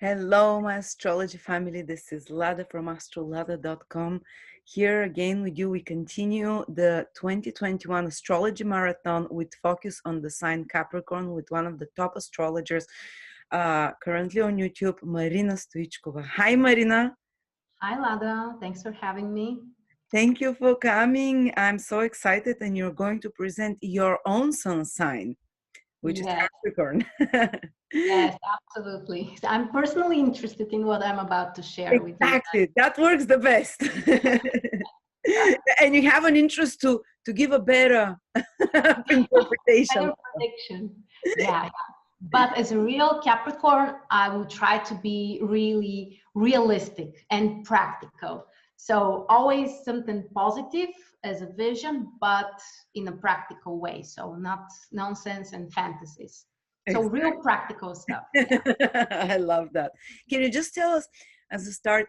Hello, my astrology family. This is Lada from astrolada.com. Here again with you, we continue the 2021 astrology marathon with focus on the sign Capricorn with one of the top astrologers currently on YouTube, Marina Stoichkova. Hi, Marina. Hi, Lada. Thanks for having me. Thank you for coming. I'm so excited, and you're going to present your own sun sign, which is Yes, Capricorn. yes, absolutely. So I'm personally interested in what I'm about to share with you. Exactly. That works the best. And you have an interest to give a better interpretation. Better prediction. Yeah. But as a real Capricorn, I will try to be really realistic and practical. So always something positive as a vision, but in a practical way. So not nonsense and fantasies. So Exactly. real practical stuff. Yeah. I love that. Can you just tell us as a start,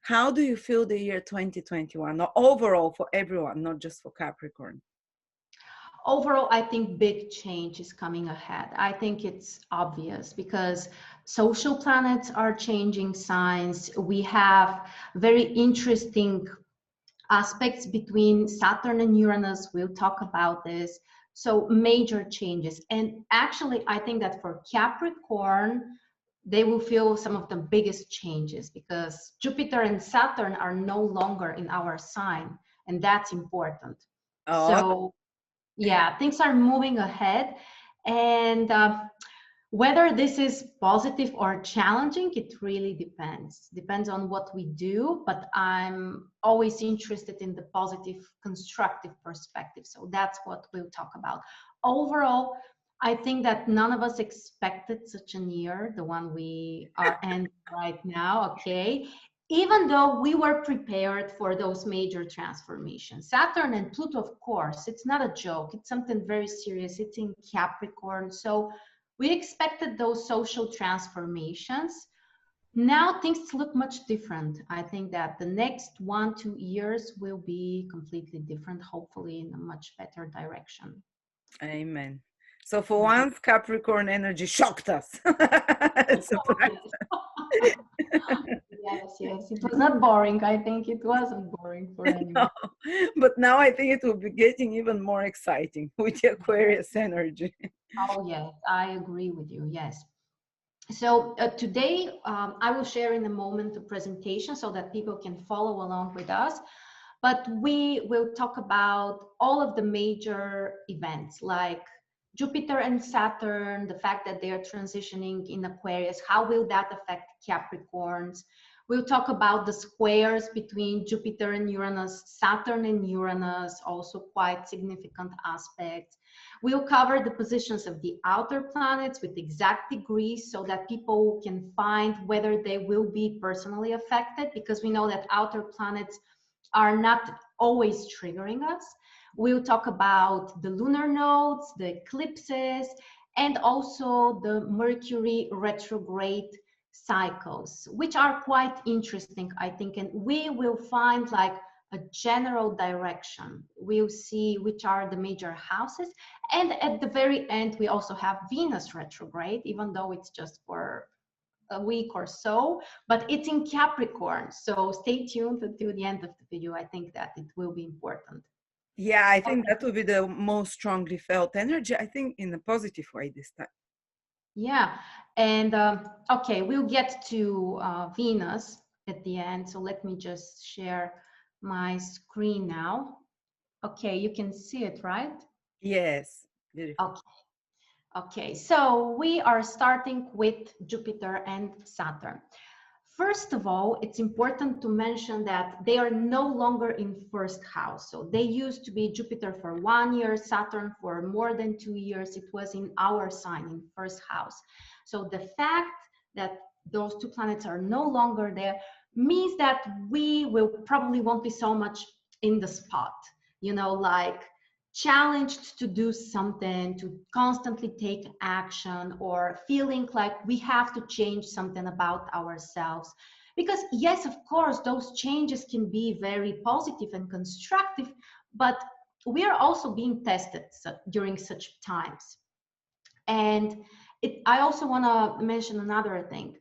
how do you feel the year 2021 or overall for everyone, not just for Capricorn? Overall, I think big change is coming ahead. I think it's obvious because social planets are changing signs. We have very interesting aspects between Saturn and Uranus. We'll talk about this. So major changes. And actually, I think that for Capricorn, they will feel some of the biggest changes because Jupiter and Saturn are no longer in our sign, and that's important. Oh, So yeah, things are moving ahead. And whether this is positive or challenging, it really depends on what we do, but I'm always interested in the positive constructive perspective, so that's what we'll talk about. Overall, I think that none of us expected such a year, the one we are in right now, okay, even though we were prepared for those major transformations. Saturn and Pluto, of course, it's not a joke, it's something very serious, it's in Capricorn, so we expected those social transformations. Now things look much different. I think that the next 1-2 years will be completely different, hopefully in a much better direction. amen. So for Yeah. once, Capricorn energy shocked us. Surprised. Yes, yes. It was not boring. I think it wasn't boring for anyone. No. But now I think it will be getting even more exciting with the Aquarius energy. Oh, yes, I agree with you. Yes. So today I will share in a moment a presentation so that people can follow along with us. But we will talk about all of the major events like Jupiter and Saturn, the fact that they are transitioning in Aquarius, how will that affect Capricorns? We'll talk about the squares between Jupiter and Uranus, Saturn and Uranus, also quite significant aspects. We'll cover the positions of the outer planets with exact degrees so that people can find whether they will be personally affected, because we know that outer planets are not always triggering us. We'll talk about the lunar nodes, the eclipses, and also the Mercury retrograde cycles, which are quite interesting, I think, and we will find like a general direction. We'll see which are the major houses, and at the very end we also have Venus retrograde, even though it's just for a week or so, but it's in Capricorn, so stay tuned until the end of the video. I think that it will be important. Yeah, I think that will be the most strongly felt energy, I think, in a positive way this time. Yeah, and okay, we'll get to Venus at the end, so let me just share my screen now. Okay, you can see it, right? Yes, beautiful. Okay. Okay, so we are starting with Jupiter and Saturn. First of all, it's important to mention that they are no longer in first house. So they used to be Jupiter for 1 year, Saturn for more than 2 years. It was in our sign, in first house. So the fact that those two planets are no longer there means that we will probably won't be so much in the spot, you know, like challenged to do something, to constantly take action, or feeling like we have to change something about ourselves. Because yes, of course, those changes can be very positive and constructive, but we are also being tested during such times. And I also want to mention another thing.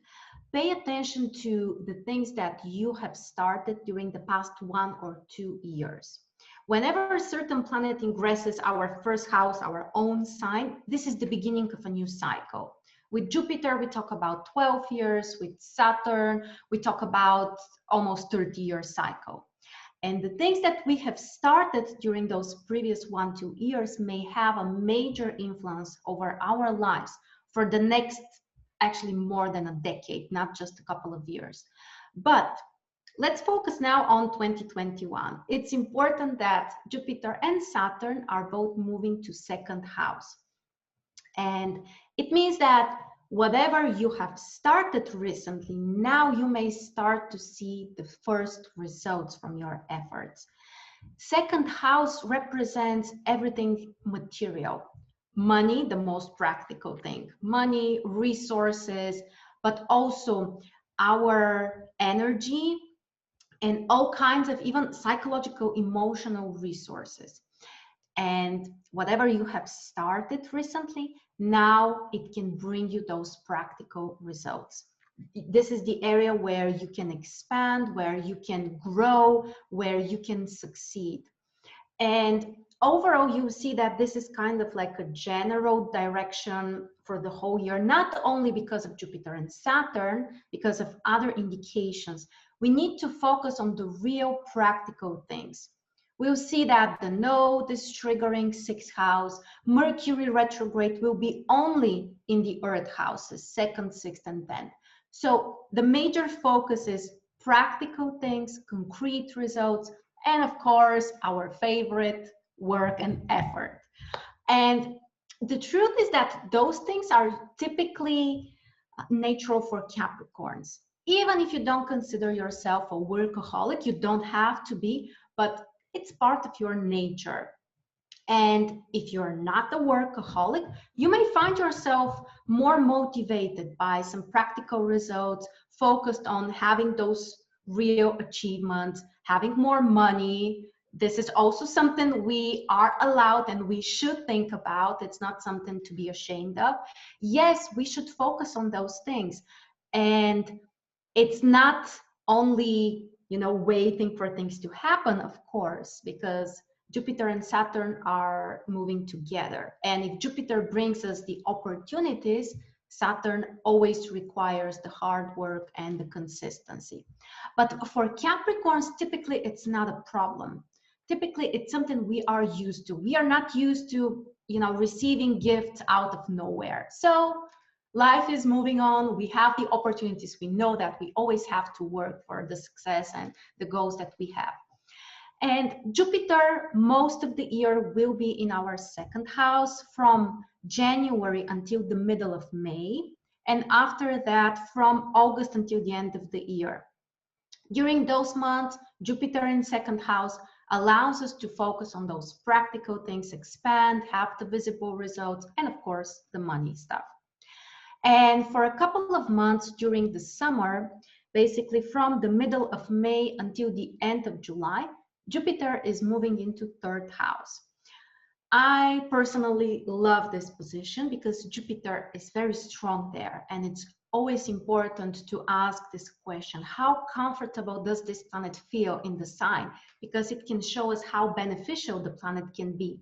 pay attention to the things that you have started during the past 1 or 2 years. Whenever a certain planet ingresses our first house, our own sign, this is the beginning of a new cycle. With Jupiter, we talk about 12 years. With Saturn, we talk about almost 30-year cycle. And the things that we have started during those previous 1-2 years may have a major influence over our lives for the next, actually more than a decade, not just a couple of years. But let's focus now on 2021. It's important that Jupiter and Saturn are both moving to second house. And it means that whatever you have started recently, now you may start to see the first results from your efforts. Second house represents everything material. Money, the most practical thing. Money, resources, but also our energy and all kinds of even psychological, emotional resources. And whatever you have started recently, now it can bring you those practical results. This is the area where you can expand, where you can grow, where you can succeed. And overall, you see that this is kind of like a general direction for the whole year, not only because of Jupiter and Saturn, because of other indications. We need to focus on the real practical things. We'll see that the node is triggering 6th house. Mercury retrograde will be only in the earth houses, 2nd, 6th, and 10th. So the major focus is practical things, concrete results, and of course, our favorite, work and effort. And the truth is that those things are typically natural for Capricorns. Even if you don't consider yourself a workaholic, you don't have to be, but it's part of your nature. And if you're not a workaholic, you may find yourself more motivated by some practical results, focused on having those real achievements, having more money. This is also something we are allowed and we should think about. It's not something to be ashamed of. Yes, we should focus on those things. And it's not only, waiting for things to happen, of course, because Jupiter and Saturn are moving together. And if Jupiter brings us the opportunities, Saturn always requires the hard work and the consistency. But for Capricorns, typically it's not a problem. Typically it's something we are used to. We are not used to, receiving gifts out of nowhere. So life is moving on. We have the opportunities. We know that we always have to work for the success and the goals that we have. And Jupiter, most of the year, will be in our 2nd house from January until the middle of May. And after that, from August until the end of the year. During those months, Jupiter in 2nd house allows us to focus on those practical things, expand, have the visible results, and of course, the money stuff. And for a couple of months during the summer, basically from the middle of May until the end of July, Jupiter is moving into 3rd house. I personally love this position because Jupiter is very strong there, and it's always important to ask this question: how comfortable does this planet feel in the sign? Because it can show us how beneficial the planet can be.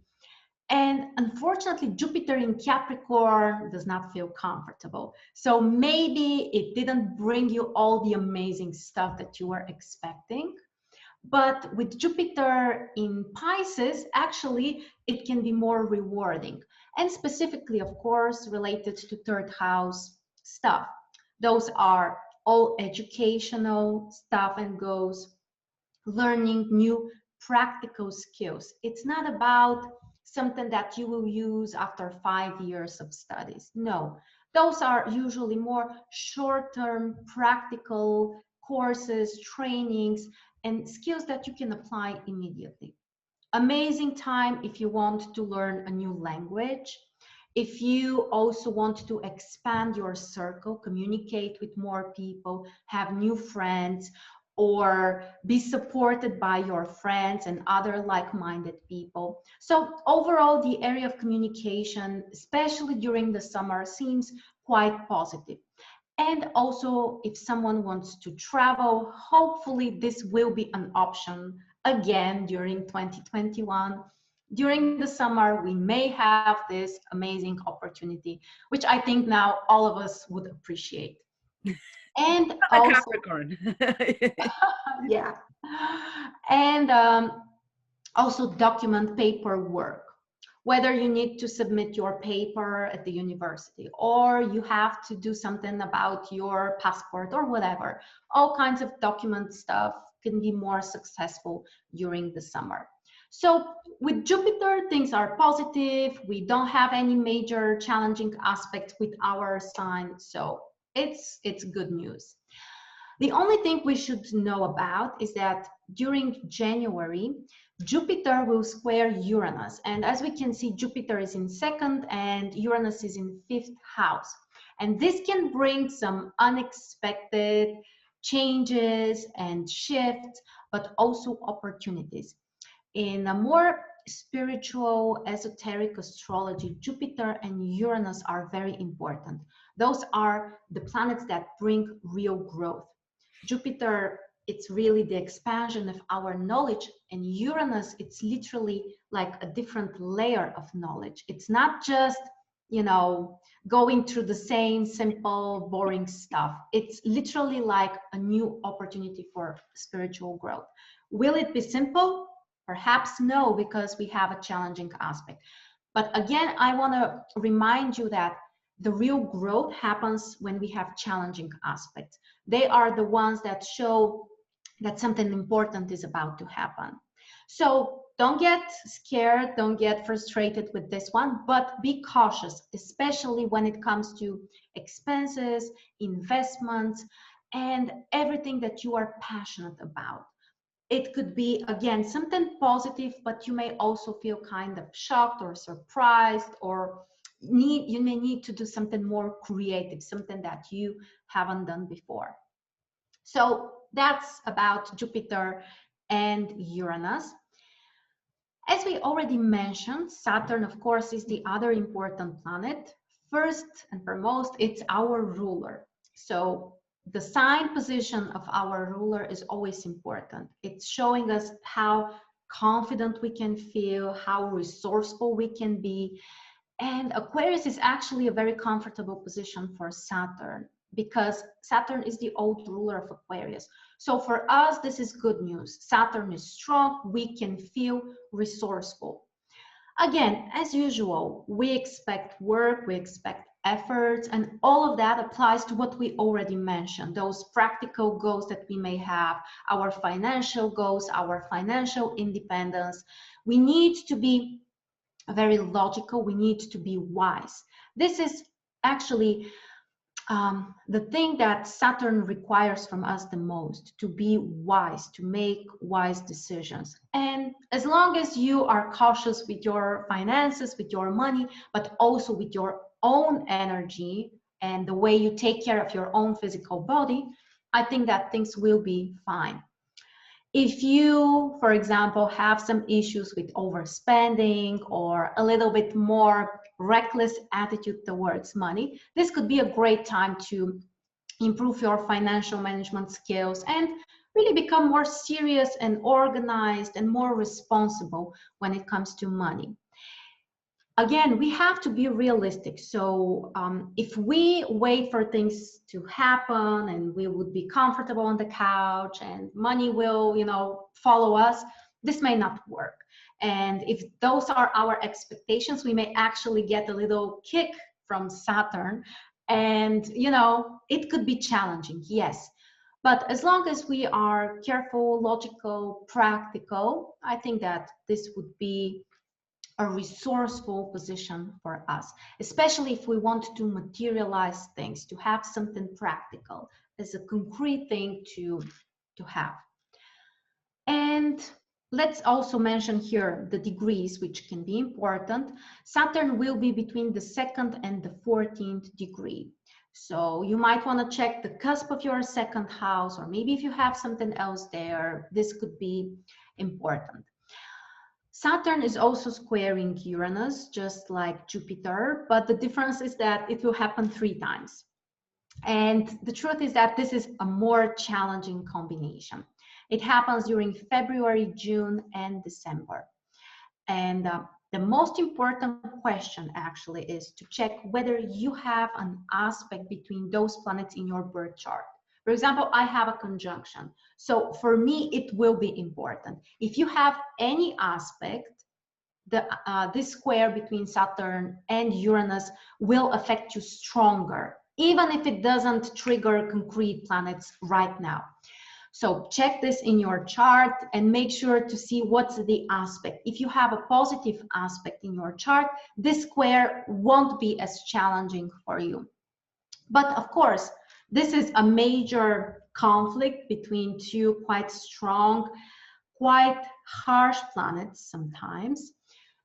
And unfortunately, Jupiter in Capricorn does not feel comfortable. So maybe it didn't bring you all the amazing stuff that you were expecting. But with Jupiter in Pisces, actually, it can be more rewarding. And specifically, of course, related to 3rd house stuff. Those are all educational stuff and goals, learning new practical skills. It's not about something that you will use after 5 years of studies. No, those are usually more short-term practical courses, trainings, and skills that you can apply immediately. Amazing time if you want to learn a new language, if you also want to expand your circle, communicate with more people, have new friends, or be supported by your friends and other like-minded people. So overall, the area of communication, especially during the summer, seems quite positive. And also, if someone wants to travel, hopefully this will be an option again during 2021. During the summer, we may have this amazing opportunity, which I think now all of us would appreciate. And A also, Capricorn. yeah, and also document paperwork, whether you need to submit your paper at the university or you have to do something about your passport or whatever. All kinds of document stuff can be more successful during the summer. So with Jupiter, things are positive. We don't have any major challenging aspects with our sign, so it's good news. The only thing we should know about is that during January, Jupiter will square Uranus. And as we can see, Jupiter is in second and Uranus is in fifth house. And this can bring some unexpected changes and shifts, but also opportunities. In a more spiritual, esoteric astrology, Jupiter and Uranus are very important. Those are the planets that bring real growth. Jupiter, it's really the expansion of our knowledge, and Uranus, it's literally like a different layer of knowledge. It's not just, you know, going through the same simple, boring stuff. It's literally like a new opportunity for spiritual growth. Will it be simple? Perhaps no, because we have a challenging aspect. But again, I want to remind you that the real growth happens when we have challenging aspects. They are the ones that show that something important is about to happen. So don't get scared, don't get frustrated with this one, but be cautious, especially when it comes to expenses, investments, and everything that you are passionate about. It could be, again, something positive, but you may also feel kind of shocked or surprised, or you may need to do something more creative, something that you haven't done before. So that's about Jupiter and Uranus. As we already mentioned, Saturn, of course, is the other important planet. First and foremost, it's our ruler. So the sign position of our ruler is always important. It's showing us how confident we can feel, how resourceful we can be. And Aquarius is actually a very comfortable position for Saturn because Saturn is the old ruler of Aquarius. So for us, this is good news. Saturn is strong, we can feel resourceful. Again, as usual, we expect work, we expect efforts, and all of that applies to what we already mentioned, those practical goals that we may have, our financial goals, our financial independence. We need to be very logical, we need to be wise. This is actually the thing that Saturn requires from us the most, to be wise, to make wise decisions. And as long as you are cautious with your finances, with your money, but also with your own energy and the way you take care of your own physical body, I think that things will be fine. If you, for example, have some issues with overspending or a little bit more reckless attitude towards money, this could be a great time to improve your financial management skills and really become more serious and organized and more responsible when it comes to money. Again, we have to be realistic. So if we wait for things to happen and we would be comfortable on the couch and money will, follow us, this may not work. And if those are our expectations, we may actually get a little kick from Saturn. And, it could be challenging, yes. But as long as we are careful, logical, practical, I think that this would be a resourceful position for us, especially if we want to materialize things, to have something practical as a concrete thing to have. And let's also mention here the degrees, which can be important. Saturn will be between the 2nd and the 14th degree. So you might want to check the cusp of your 2nd house, or maybe if you have something else there, this could be important. Saturn is also squaring Uranus, just like Jupiter, but the difference is that it will happen 3 times. And the truth is that this is a more challenging combination. It happens during February, June, and December. And the most important question actually is to check whether you have an aspect between those planets in your birth chart. For example, I have a conjunction. So for me, it will be important. If you have any aspect, this square between Saturn and Uranus will affect you stronger, even if it doesn't trigger concrete planets right now. So check this in your chart and make sure to see what's the aspect. If you have a positive aspect in your chart, this square won't be as challenging for you. But of course, this is a major conflict between two quite strong, quite harsh planets sometimes.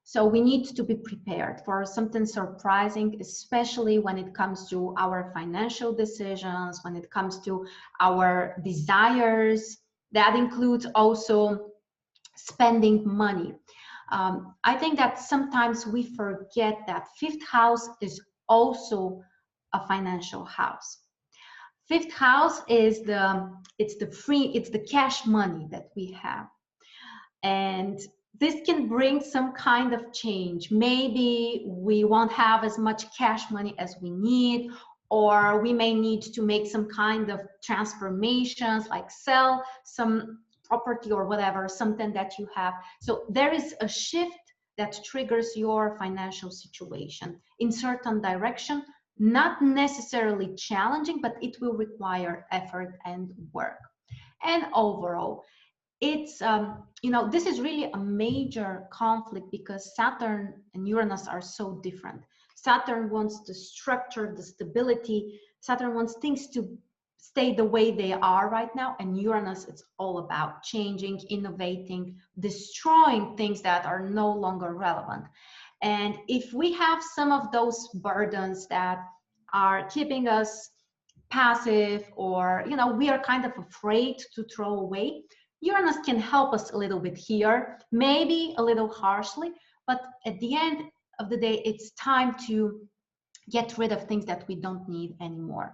So we need to be prepared for something surprising, especially when it comes to our financial decisions, when it comes to our desires. That includes also spending money. I think that sometimes we forget that fifth house is also a financial house. Fifth house is the cash money that we have. And this can bring some kind of change. Maybe we won't have as much cash money as we need, or we may need to make some kind of transformations, like sell some property or whatever, something that you have. So there is a shift that triggers your financial situation in certain direction, not necessarily challenging, but it will require effort and work. And overall, it's this is really a major conflict because Saturn and Uranus are so different. Saturn wants the structure, the stability. Saturn wants things to stay the way they are right now, and Uranus, it's all about changing, innovating, destroying things that are no longer relevant. And if we have some of those burdens that are keeping us passive, or we are kind of afraid to throw away, Uranus can help us a little bit here, maybe a little harshly, but at the end of the day, it's time to get rid of things that we don't need anymore.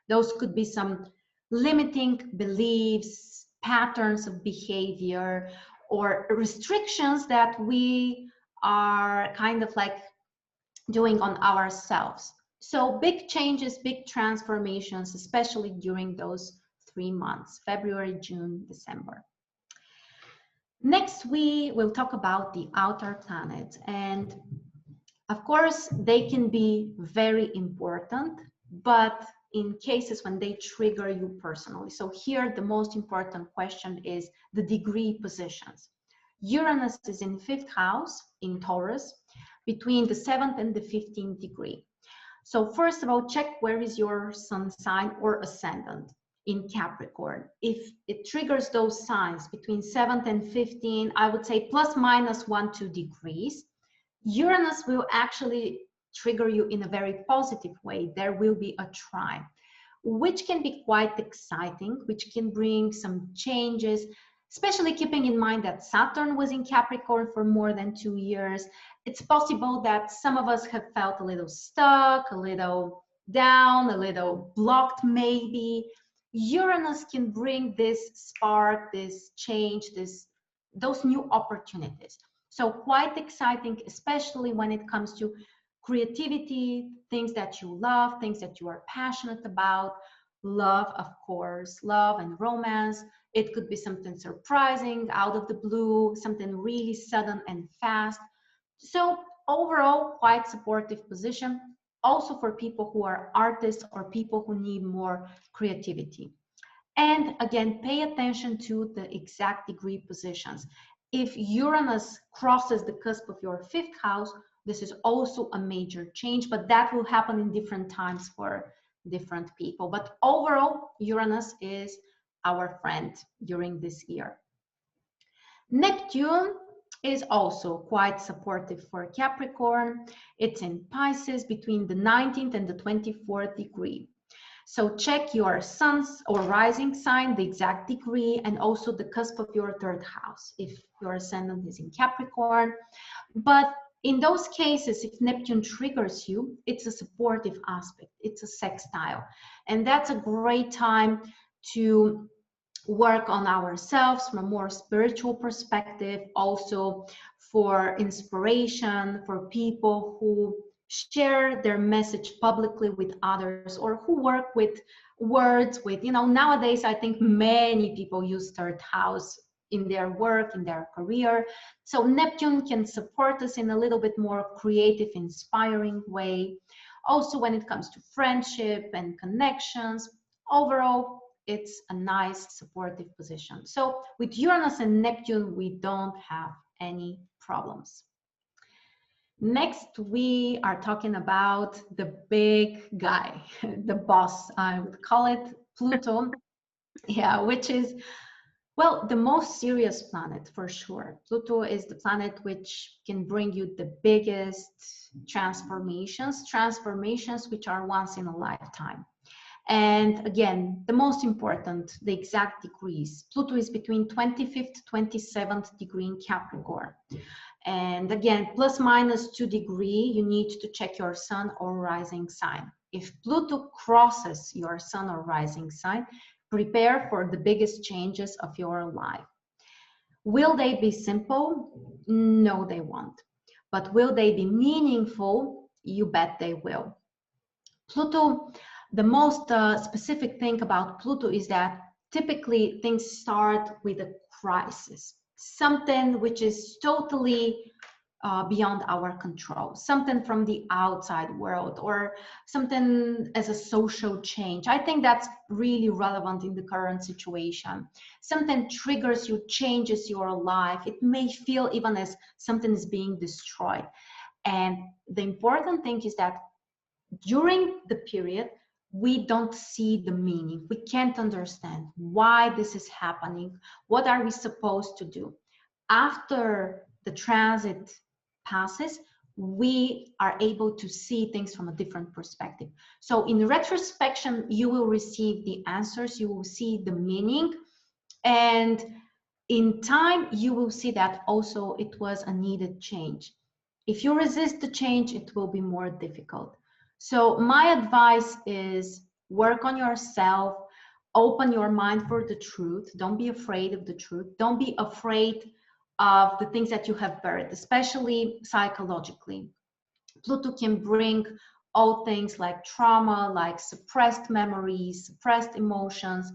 Those could be some limiting beliefs, patterns of behavior, or restrictions that we are kind of like doing on ourselves. So big changes, big transformations, especially during those 3 months, February, June, December. Next, we will talk about the outer planets. And of course, they can be very important, but in cases when they trigger you personally. So here, the most important question is the degree positions. Uranus is in 5th house in Taurus, between the 7th and the 15th degree. So first of all, check where is your sun sign or ascendant in Capricorn. If it triggers those signs between 7th and 15th, I would say plus minus 1-2 degrees, Uranus will actually trigger you in a very positive way. There will be a trine, which can be quite exciting, which can bring some changes, especially keeping in mind that Saturn was in Capricorn for more than 2 years. It's possible that some of us have felt a little stuck, a little down, a little blocked maybe. Uranus can bring this spark, this change, those new opportunities. So quite exciting, especially when it comes to creativity, things that you love, things that you are passionate about. Love, of course, love and romance. It could be something surprising, out of the blue, something really sudden and fast. So overall, quite supportive position, also for people who are artists or people who need more creativity. And again, pay attention to the exact degree positions. If Uranus crosses the cusp of your 5th house, this is also a major change, but that will happen in different times for different people. But overall, Uranus is our friend during this year. Neptune is also quite supportive for Capricorn. It's in Pisces between the 19th and the 24th degree. So check your sun's or rising sign, the exact degree, and also the cusp of your 3rd house if your ascendant is in Capricorn. But In those cases, if Neptune triggers you, it's a supportive aspect, it's a sextile. And that's a great time to work on ourselves from a more spiritual perspective, also for inspiration, for people who share their message publicly with others, or who work with words with, nowadays I think many people use third house in their work, in their career. So Neptune can support us in a little bit more creative, inspiring way. Also, when it comes to friendship and connections, overall, it's a nice supportive position. So with Uranus and Neptune, we don't have any problems. Next, we are talking about the big guy, the boss, I would call it, Pluto. Yeah, which is, well, the most serious planet for sure. Pluto is the planet which can bring you the biggest transformations which are once in a lifetime. And again, the most important, the exact degrees. Pluto is between 25th to 27th degree in Capricorn. And again, plus minus 2 degree, you need to check your sun or rising sign. If Pluto crosses your sun or rising sign, prepare for the biggest changes of your life. Will they be simple? No, they won't. But will they be meaningful? You bet they will. Pluto, the most specific thing about Pluto is that typically things start with a crisis, something which is totally beyond our control, something from the outside world, or something as a social change. I think that's really relevant in the current situation. Something triggers you, changes your life. It may feel even as something is being destroyed. And the important thing is that during the period, we don't see the meaning. We can't understand why this is happening. What are we supposed to do? After the transit passes, we are able to see things from a different perspective. So in retrospection, you will receive the answers, you will see the meaning, and in time, you will see that also it was a needed change. If you resist the change, it will be more difficult. So my advice is work on yourself, open your mind for the truth. Don't be afraid of the truth. Don't be afraid of the things that you have buried, especially psychologically. Pluto can bring all things like trauma, like suppressed memories, suppressed emotions.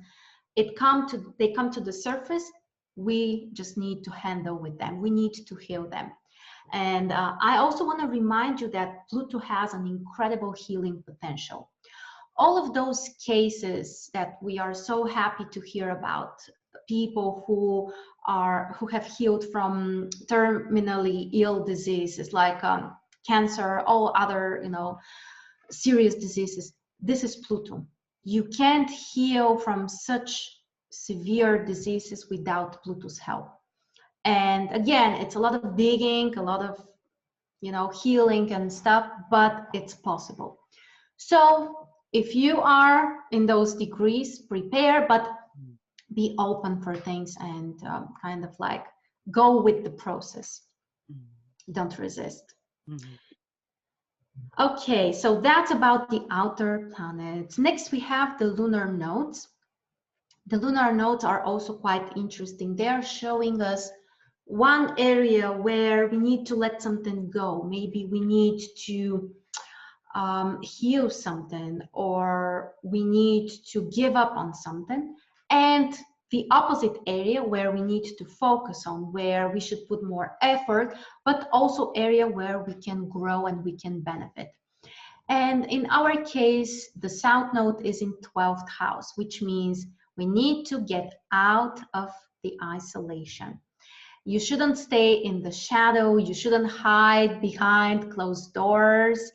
They come to the surface. We just need to handle with them. We need to heal them. And I also want to remind you that Pluto has an incredible healing potential. All of those cases that we are so happy to hear about, people who have healed from terminally ill diseases like cancer, all other serious diseases, this is Pluto. You can't heal from such severe diseases without Pluto's help. And again, it's a lot of digging, a lot of healing and stuff, but it's possible. So if you are in those degrees, prepare, but be open for things and kind of like go with the process. Don't resist. Okay, so that's about the outer planets. Next, we have the lunar nodes. The lunar nodes are also quite interesting. They're showing us one area where we need to let something go. Maybe we need to heal something, or we need to give up on something. And the opposite area where we need to focus on, where we should put more effort, but also area where we can grow and we can benefit. And in our case, the South Node is in 12th house, which means we need to get out of the isolation. You shouldn't stay in the shadow. You shouldn't hide behind closed doors.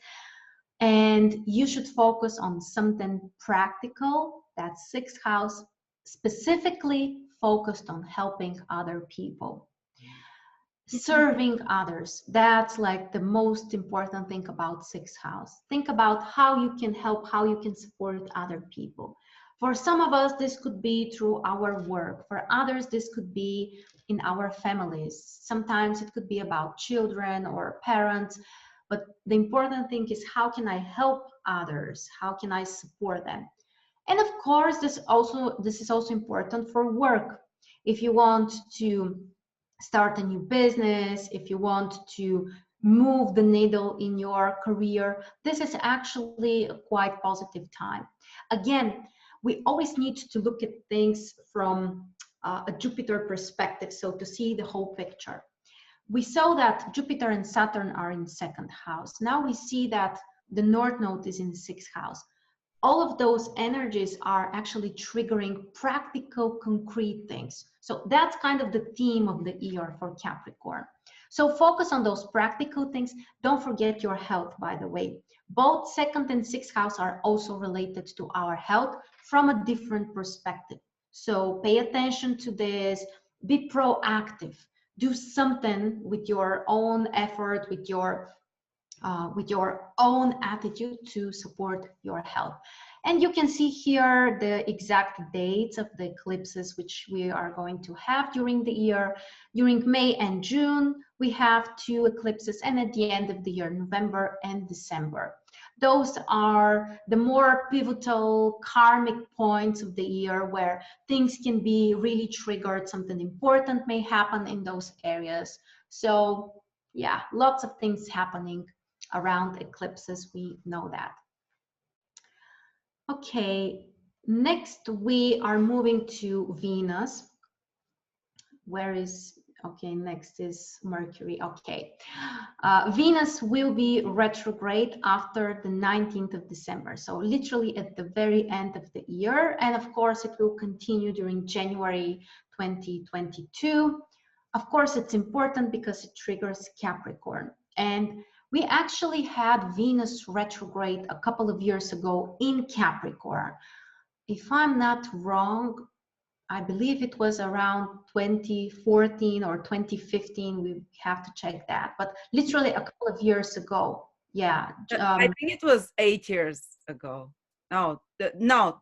And you should focus on something practical. That's 6th house, specifically focused on helping other people. Serving others, that's like the most important thing about 6th house. Think about how you can help, how you can support other people. For some of us, this could be through our work. For others, this could be in our families. Sometimes it could be about children or parents. But the important thing is, how can I help others? How can I support them? And of course, this is also important for work. If you want to start a new business, if you want to move the needle in your career, this is actually a quite positive time. Again, we always need to look at things from a Jupiter perspective, so to see the whole picture. We saw that Jupiter and Saturn are in second house. Now we see that the North Node is in the sixth house. All of those energies are actually triggering practical, concrete things. So that's kind of the theme of the year for Capricorn. So focus on those practical things. Don't forget your health, by the way. Both second and sixth house are also related to our health from a different perspective. So pay attention to this, be proactive, do something with your own effort, with your own attitude to support your health. And you can see here the exact dates of the eclipses which we are going to have during the year. During May and June, we have 2 eclipses, and at the end of the year, November and December. Those are the more pivotal karmic points of the year where things can be really triggered, something important may happen in those areas. So yeah, lots of things happening around eclipses, we know that. Okay, next we are moving to Venus. Where is, okay, next is Mercury. Okay, Venus will be retrograde after the 19th of December, so literally at the very end of the year, and of course it will continue during January 2022. Of course, it's important because it triggers Capricorn, and we actually had Venus retrograde a couple of years ago in Capricorn. If I'm not wrong, I believe it was around 2014 or 2015. We have to check that, but literally a couple of years ago. Yeah. I think it was 8 years ago. No,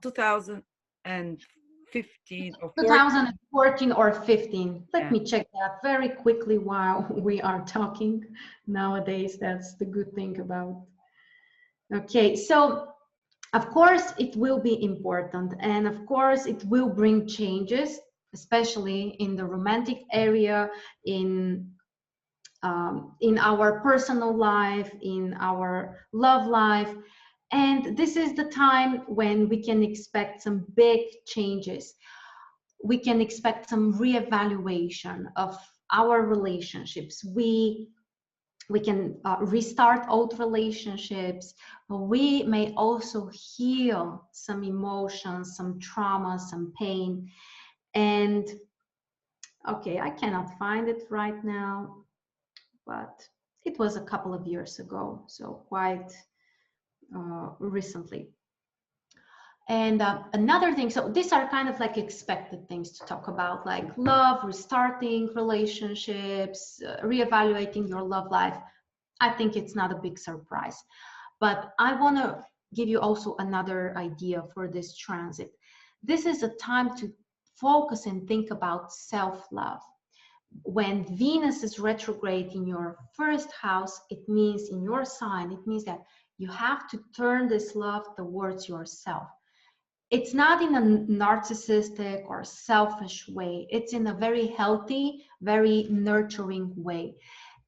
2015 or 2014 or 15. Let Yeah. me check that very quickly while we are talking. Nowadays, that's the good thing about. Okay, so of course it will be important, and of course it will bring changes, especially in the romantic area, in our personal life, in our love life. And this is the time when we can expect some big changes. We can expect some reevaluation of our relationships. We can restart old relationships. We may also heal some emotions, some trauma, some pain. And okay, I cannot find it right now, but it was a couple of years ago, so quite recently. And another thing, so these are kind of like expected things to talk about, like love, restarting relationships, reevaluating your love life. I think it's not a big surprise. But I want to give you also another idea for this transit. This is a time to focus and think about self-love. When Venus is retrograde in your first house, it means in your sign, it means that you have to turn this love towards yourself. It's not in a narcissistic or selfish way. It's in a very healthy, very nurturing way.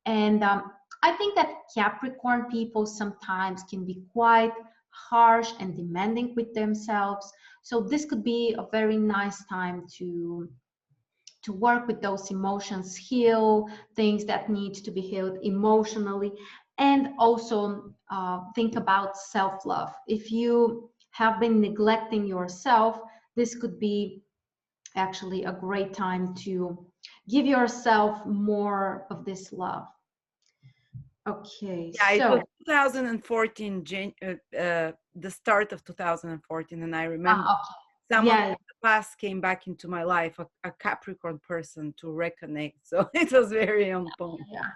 And I think that Capricorn people sometimes can be quite harsh and demanding with themselves. So this could be a very nice time to work with those emotions, heal things that need to be healed emotionally, and also think about self-love. If you have been neglecting yourself, this could be actually a great time to give yourself more of this love. Okay, Yeah, it so was 2014, the start of 2014, and I remember okay. someone Yeah. from the past came back into my life, a Capricorn person, to reconnect. So it was very on point. Yeah.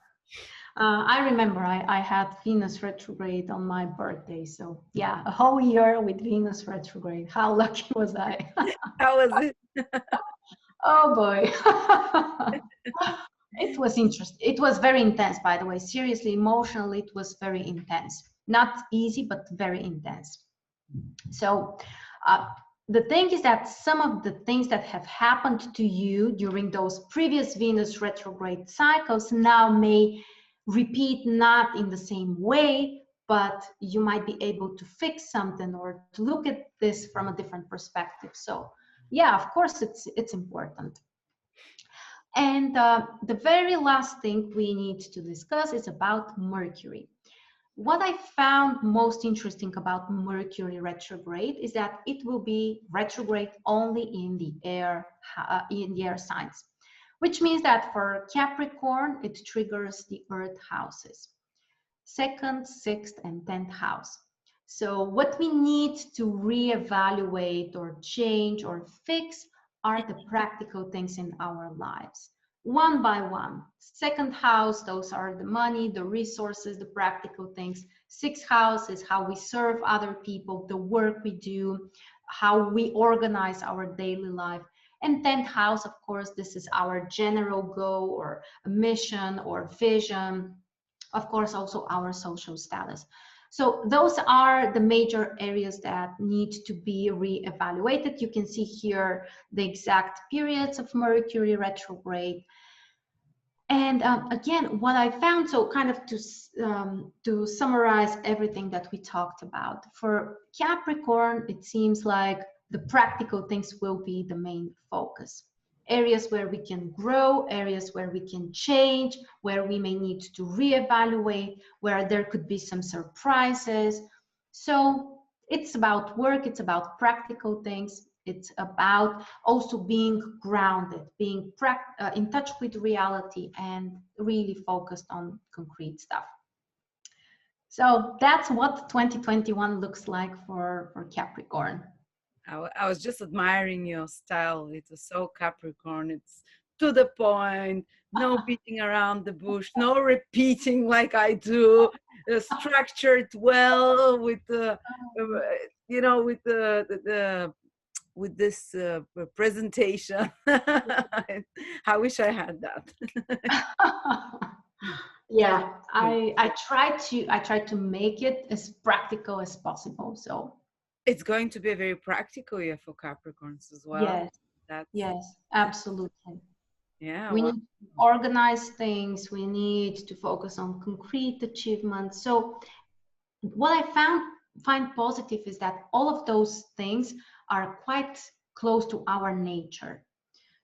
I remember I had Venus retrograde on my birthday. So yeah, a whole year with Venus retrograde. How lucky was I? How was it? Oh boy. It was interesting. It was very intense, by the way. Seriously, emotionally, it was very intense. Not easy, but very intense. So, uh, the thing is that some of the things that have happened to you during those previous Venus retrograde cycles now may repeat, not in the same way, but you might be able to fix something or to look at this from a different perspective. So, yeah, of course, it's important. And the very last thing we need to discuss is about Mercury. What I found most interesting about Mercury retrograde is that it will be retrograde only in the air signs, which means that for Capricorn it triggers the Earth houses, second, sixth, and 10th house. So what we need to reevaluate or change or fix are the practical things in our lives, one by one. Second house, those are the money, the resources, the practical things. Sixth house is how we serve other people, the work we do, how we organize our daily life. And 10th house, of course, this is our general goal or a mission or vision, of course, also our social status. So those are the major areas that need to be re-evaluated. You can see here the exact periods of Mercury retrograde. And again, what I found, so kind of to summarize everything that we talked about, for Capricorn, it seems like the practical things will be the main focus. Areas where we can grow, areas where we can change, where we may need to reevaluate, where there could be some surprises. So it's about work, it's about practical things. It's about also being grounded, being in touch with reality and really focused on concrete stuff. So that's what 2021 looks like for Capricorn. I was just admiring your style. It was so Capricorn. It's to the point, no beating around the bush, no repeating like I do. Structured well with the, with the with this presentation. I wish I had that. Yeah, I try to make it as practical as possible. So It's going to be a very practical year for Capricorns as well. yes, That's yes, absolutely. yeah. We Wow. need to organize things. We need to focus on concrete achievements. So what I find positive is that all of those things are quite close to our nature.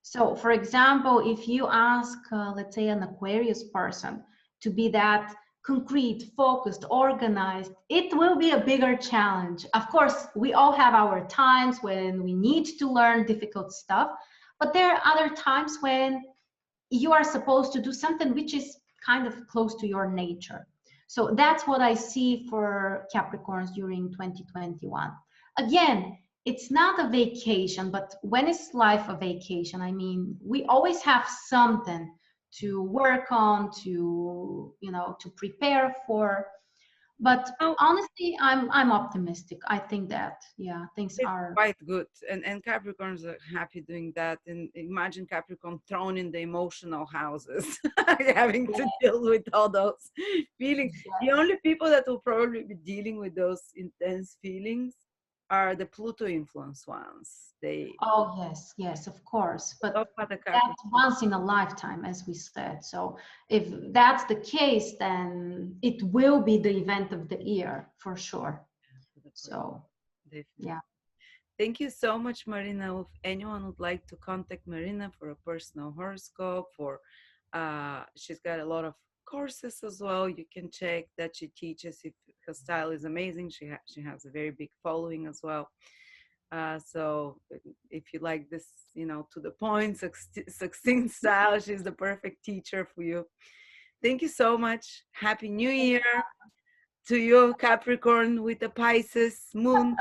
So, for example, if you ask, let's say, an Aquarius person to be that concrete, focused, organized, it will be a bigger challenge. Of course, we all have our times when we need to learn difficult stuff, but there are other times when you are supposed to do something which is kind of close to your nature. So that's what I see for Capricorns during 2021. Again, it's not a vacation, but when is life a vacation? I mean, we always have something to work on, to prepare for. But Oh, honestly, I'm optimistic. I think that, yeah, things it's are. quite good, and Capricorns are happy doing that. And imagine Capricorn thrown in the emotional houses, having to deal with all those feelings. The only people that will probably be dealing with those intense feelings are the Pluto influence ones. They Oh, yes, yes, of course. talk But about the Capricorn. that's once in a lifetime, as we said. So if that's the case, then it will be the event of the year for sure. So, Definitely. yeah. Thank you so much, Marina. If anyone would like to contact Marina for a personal horoscope, for she's got a lot of courses as well. You can check that she teaches. If her style is amazing, she has a very big following as well. So if you like this, to the point, succinct style, she's the perfect teacher for you. Thank you so much. Happy New Year to you, Capricorn with the Pisces moon.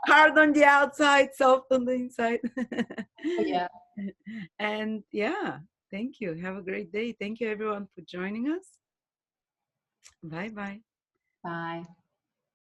Hard on the outside, soft on the inside. Yeah. And yeah, Thank you. Have a great day. Thank you, everyone, for joining us. Bye bye. Bye.